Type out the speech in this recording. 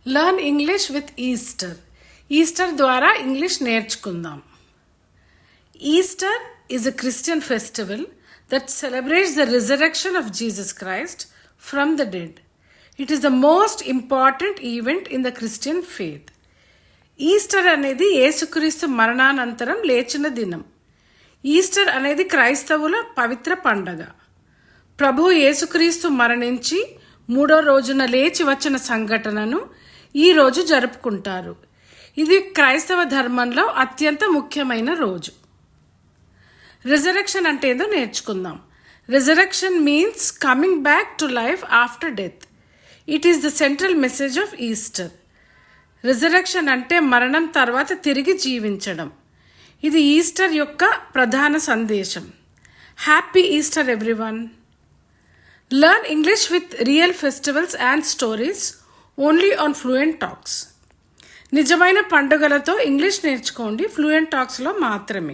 Learn English with Easter. Easter ద్వారా English నేర్చుకుందాం. Easter is a Christian festival that celebrates the resurrection of Jesus Christ from the dead. It is the most important event in the Christian faith. Easter అనేది యేసుక్రీస్తు మరణానంతరం లేచిన దినం. Easter అనేది క్రైస్తవుల పవిత్ర పండగ. ప్రభు యేసుక్రీస్తు మరణించి 3వ రోజున లేచి వచ్చిన సంఘటనను ఈరోజు జరుపుకుంటారు. ఇది క్రైస్తవ ధర్మంలో అత్యంత ముఖ్యమైన రోజు. రిజరెక్షన్ అంటే ఏదో నేర్చుకుందాం. Resurrection means coming back to life after death. It is the central message of Easter. Resurrection అంటే మరణం తర్వాత తిరిగి జీవించడం. ఇది ఈస్టర్ యొక్క ప్రధాన సందేశం. Happy Easter everyone. Learn English with real festivals and stories only on fluent talks. నిజమైన పండుగలతో ఇంగ్లీష్ నేర్చుకోండి ఫ్లూయెంట్ టాక్స్లో మాత్రమే.